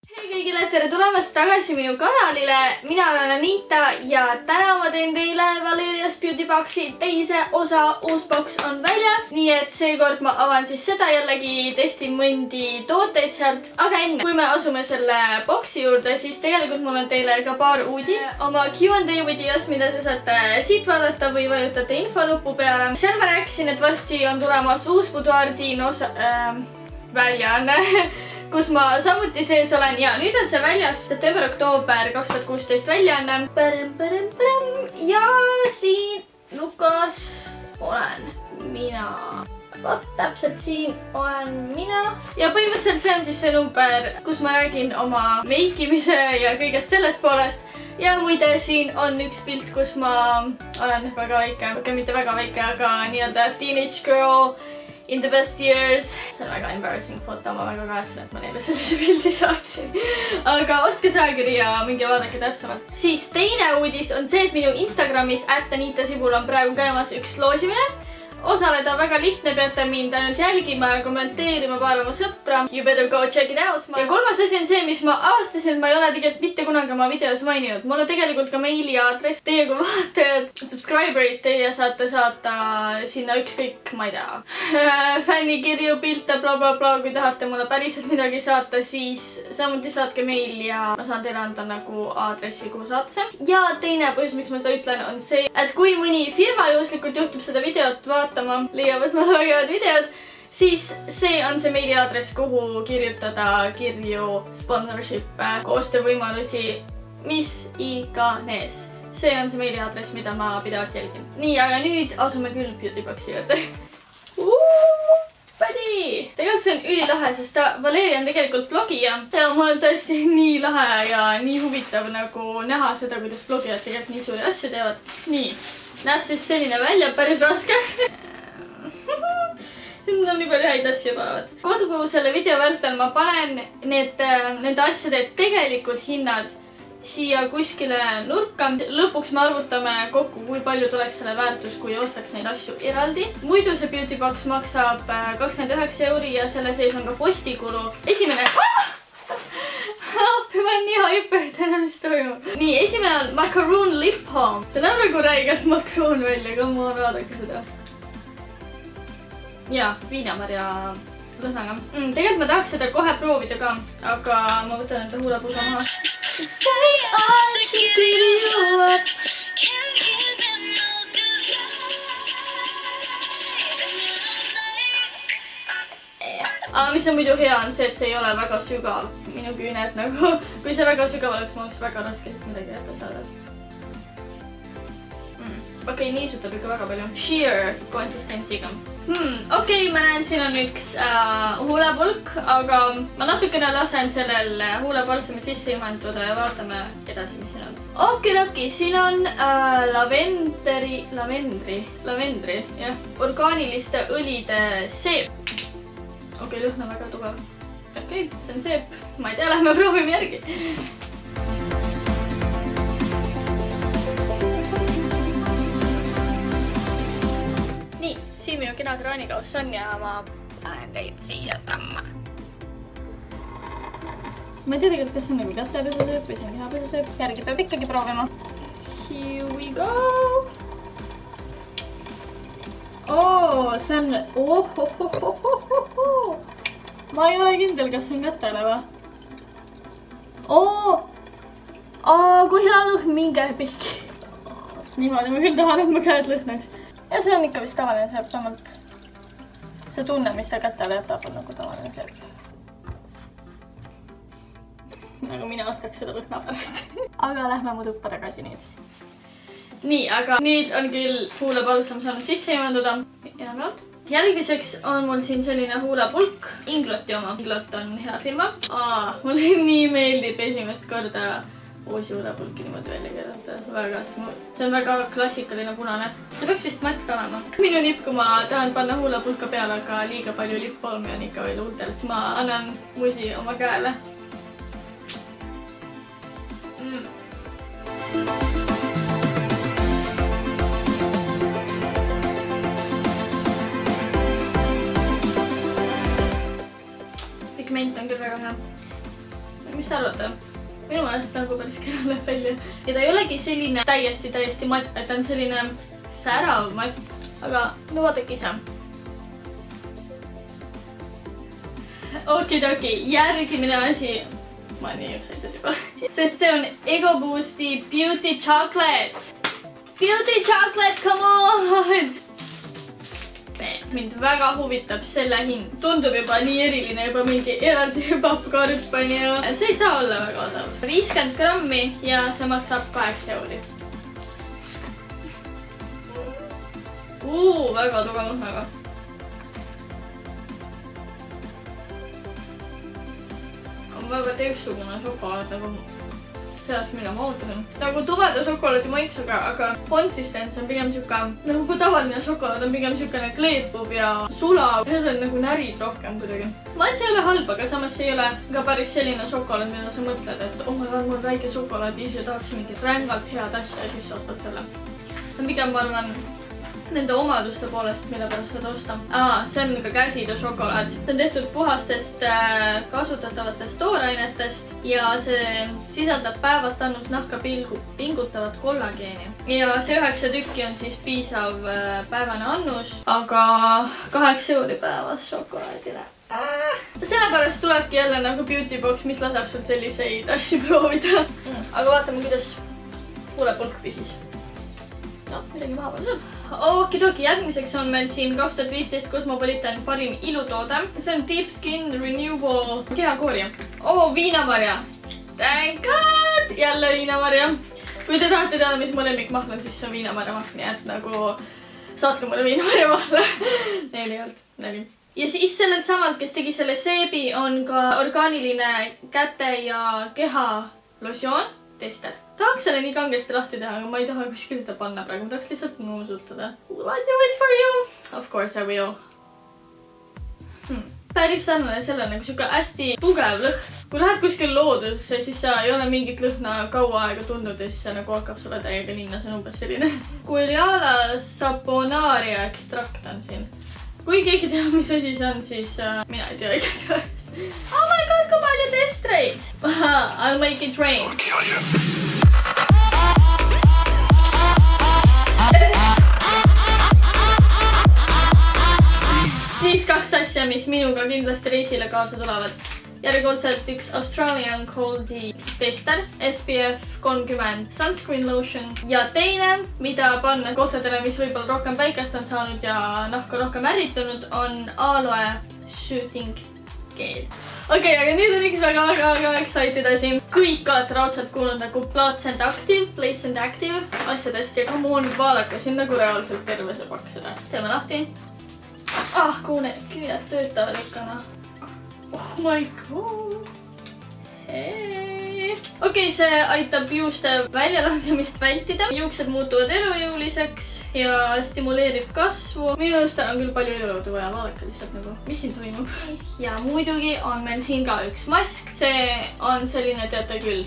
Hei kõigile, tere tulemast tagasi minu kanalile. Mina olen Anita ja täna ma teen teile Valeria's Beauty Boxi teise osa. Uus boks on väljas, nii et seekord ma avan siis seda jällegi, testin mõndi tooteid sealt. Aga enne, kui me asume selle boksi juurde, siis tegelikult mul on teile ka paar uudist oma Q&A videos, mida te saate siit vaadata või vajutate infolupu peale. Seal ma rääkisin, et varsti on tulemas uus Boudoir Dinos väljaanne kus ma samuti sees olen ja nüüd on see väljas september-oktoober 2016 väljaanne. Ja siin lukas olen mina. Vaat täpselt siin olen mina. Ja põhimõtteliselt see on siis see number, kus ma räägin oma meikimise ja kõigest sellest poolest. Ja muide, siin on üks pilt, kus ma olen väga väike. Okei, mitte väga väike, aga nii-öelda teenage girl in the best years. See on väga embarrassing foto, ma väga kahetsen, et ma neile sellise pildi saatsin. Aga ostke see ajakiri ja minge vaadake täpsemalt. Siis teine uudis on see, et minu Instagramis @AnitaSibul on praegu käimas üks loosimine. Osaleda väga lihtne, peate mind ainult jälgima ja kommenteerima paar oma sõpra. You better go check it out. Ja kolmas asi on see, mis ma avastasin, et ma ei ole tegelikult mitte kunagi oma videos maininud. Mul on tegelikult ka meili aadress. Teie kui vaatajad, subscriberid, teie saate saata sinna ükskõik, ma ei tea, fännikirju, pilte, blablabla. Kui tahate mulle päriselt midagi saata, siis samuti saatke meil ja ma saan teile anda nagu aadressi, kuhu saata see. Ja teine põhjus, miks ma seda ütlen, on see, et kui mõni firma juhuslikult juhtub seda videot vaatama, leiavad mulle väga head videod, siis see on see meili aadress, kuhu kirjutada kirju, sponsorship, koostöövõimalusi, mis iganes. See on see meili aadress, mida ma pidevalt jälgin. Nii, aga nüüd asume küll Beauty Boxi juurde. Pädi! Tegelikult see on ülilahe, sest Valeria on tegelikult blogija. Ja mul on tõesti nii lahe ja nii huvitav nagu näha seda, kuidas blogijad tegelikult nii suuri asju teevad. Nii. Näeb siis selline välja, päris raske. Siin on nii palju häid asju panevad. Kogu selle video vältel ma panen nende asjade tegelikud hinnad siia kuskile nurka. Lõpuks me arvutame kokku, kui palju tuleks selle väärtus, kui ostaks neid asju eraldi. Muidu see Beauty Box maksab 29 € ja selle sees on ka postikulu. Esimene... ma olen nii hyper, mis toimub. Nii, esimene on Macaroon Lip Balm. See näeb nagu räigelt makroon välja, aga ma vaadake seda. Ja, viinamarja lõhnaga. Tegelikult ma tahaks seda kohe proovida ka, aga ma võtan enda huulepulga maha. Aga mis on muidu hea on see, et see ei ole väga sügav. Minu küüned nagu, kui see väga sügav oleks, ma oleks väga raske midagi jätta saada. Okei, niisutab ikka väga palju. Sheer konsistentsiga. Okei, ma näen, siin on üks huulepulk, aga ma natukene lasen sellel huulepalsamil sisse imanduda ja vaatame edasi, mis siin on. Okidoki, siin on lavendri, jah, orgaaniliste õlide seep. Okei, lõhna väga tugev. Okei, see on seep. Ma ei tea, lähme proovime järgi. Nii, siin minu kena kraanikauss on ja ma panen teid siia samma. Ma ei tea tegelikult, kas see on nagu kätepesuseep või see on kehapesuseep. Järgi peab ikkagi proovima. Here we go! See on... Ma ei ole kindel, kas see on kätele või? Kui hea lõhn, minge pikki. Niimoodi ma küll tahan, et ma käed lõhnaks. Ja see on ikka vist tavaline seep, samalt. See tunne, mis see kätele jätab, on nagu tavaline seep. Nagu mina ostaks seda lõhna pärast. Aga lähme mu tuppa tagasi nüüd. Nii, aga nüüd on küll huulepalsam saanud sisse imanduda. Enam jaolt. Järgmiseks on mul siin selline huulepulk. Ingloti oma. Inglot on hea firma. Mulle nii meeldib esimest korda uusi huulepulki niimoodi välja keerata. Väga smooth. See on väga klassikaline punane. See peaks vist matt ka olema. Minu nipp, kui ma tahan panna huulepulka peale, aga liiga palju lippolmi on ikka veel huultel. Ma annan musi oma käele. Pigment on küll väga hea. mis mis te arvate? Minu meelest nagu päris kena näeb välja. Ja ta ei olegi selline täiesti matt, et ta on selline särav matt. Aga no vaadake ise. Okidoki, järgmine asi. Ma olen nii excited juba. Sest see on Ego Boosti Beauty Chocolate. Beauty Chocolate, come on! Mind väga huvitab selle hind. Tundub juba nii eriline, juba mingi eraldi pappkarp on ju. See ei saa olla väga odav. 50 grammi ja see maksab 8 euri. Väga tugev lõhnaga. On väga teistsugune šokolaad nagu sellest, mida ma ootasin. Nagu tubeda šokolaadi maitsega, aga konsistents on pigem siuke, nagu kui tavaline šokolaad on pigem siukene kleepub ja sulav. Need on nagu närid rohkem kuidagi. Maitse ei ole halb, aga samas ei ole ka päris selline šokolaad, mida sa mõtled, et oh my god, mul väike šokolaadi ja tahaks mingit rängalt head asja ja siis ostad selle. Pigem ma arvan nende omaduste poolest, mille pärast seda osta. See on ka käsitöö šokolaad. See on tehtud puhastest kasutatavatest toorainetest ja see sisaldab päevast annus nahka pingutavat kollageeni. Ja see 9 tükki on siis piisav päevane annus, aga 8 euri päevas šokolaadile. Sellepärast tulebki jälle nagu beauty box, mis laseb sul selliseid asju proovida. Aga vaatame, kuidas huulepulk püsis. No, midagi maha pandud. Okidoki, järgmiseks on meil siin 2015 Cosmopolitan parim ilutoode. See on Deep Skin Renewal kehakoorija. Viinamarja. Thank God! Jälle viinamarja. Kui te tahate teada, mis mu lemmikmahl on, siis see on viinamarja mahl. Nii et nagu saatke mulle viinamarja mahle. Neil ei olnud. Nali. Ja siis sellelt samalt, kes tegi selle seebi, on ka orgaaniline käte ja keha losjoon. Tester. Tahaks selle nii kangesti lahti teha, aga ma ei taha kuskil seda panna praegu. Ma tahaks lihtsalt nuusutada. Will I do it for you? Of course I will. Päris sarnane selle nagu siuke hästi tugev lõhn. Kui lähed kuskil loodusse, siis sa ei ole mingit lõhna kaua aega tundnud ja siis see nagu hakkab sulle täiega linna. See on umbes selline. Guayala saponaria ekstrakt on siin. Kui keegi teab, mis asi see on, siis mina ei tea igatahes. Oh my god, kui palju testreid! I'll make it rain. Siis 2 asja, mis minuga kindlasti reisile kaasa tulevad. Järjekordselt üks Australian Coldy tester, SPF 30 sunscreen lotion ja teine, mida panna kohtadele, mis võib-olla rohkem päikest on saanud ja nahka rohkem ärritunud, on aloe shooting gel. Okei, aga nüüd on üks väga excited asi. Kõik olete raudselt kuulnud nagu Place and Active asjadest ja come on, vaadake, siin nagu reaalselt terve see pakk seda. Teeme lahti. Kuhu need küüned töötavad ikkana. Oh my god. Okei, see aitab juuste väljalangemist vältida. Juuksed muutuvad elujõuliseks ja stimuleerib kasvu. Minu just on küll palju elujõudu vaja, vaadake lihtsalt nagu, mis siin toimub. Ja muidugi on meil siin ka üks mask. See on selline, teate küll,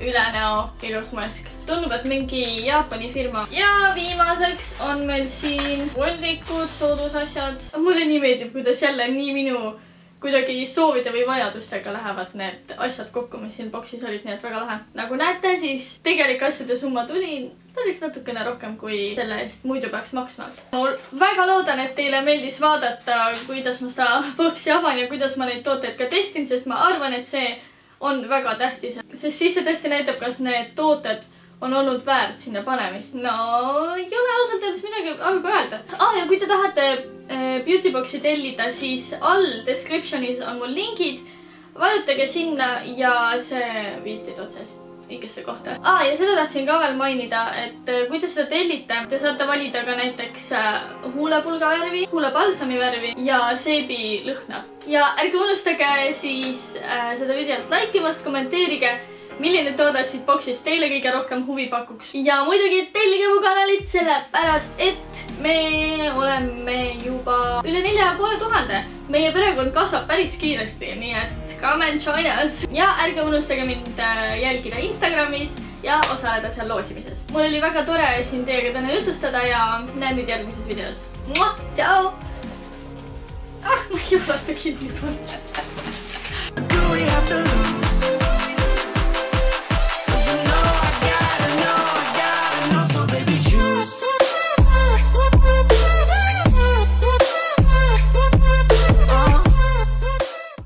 üle näo ilus mask. Tundub, et mingi Jaapani firma. Ja viimaseks on meil siin voldikud, soodusasjad. Mulle nii meeldib, kuidas jälle nii minu kuidagi soovide või vajadustega lähevad need asjad kokku, mis siin boksis olid, nii et väga lahe. Nagu näete, siis tegelik asjade summa tuli päris natukene rohkem, kui selle eest muidu peaks maksma. Ma väga loodan, et teile meeldis vaadata, kuidas ma seda boksi avan ja kuidas ma neid tooteid ka testin, sest ma arvan, et see on väga tähtis. Sest siis see tõesti näitab, kas need tooted on olnud väärt sinna panemist. No, ei ole ausalt öeldes midagi halba öelda. Ja kui te tahate Beauty Boxi tellida, siis all descriptionis on mul lingid. Vajutage sinna ja see viitid otses õigesse kohta. Ja seda tahtsin ka veel mainida, et kui te seda tellite, te saate valida ka näiteks huulepulga värvi, huulepalsami värvi ja seebi lõhna. Ja ärge unustage siis seda videot laikimast, kommenteerige, milline toode siit boksist teile kõige rohkem huvi pakuks. Ja muidugi tellige mu kanalit sellepärast, et me oleme juba üle 4500. Meie perekond kasvab päris kiiresti, nii et come and join us. Ja ärge unustage mind jälgida Instagramis ja osaleda seal loosimises. Mul oli väga tore siin teiega täna jutustada ja näen nüüd järgmises videos. Tšau! Ma ei jõuata kinni panna.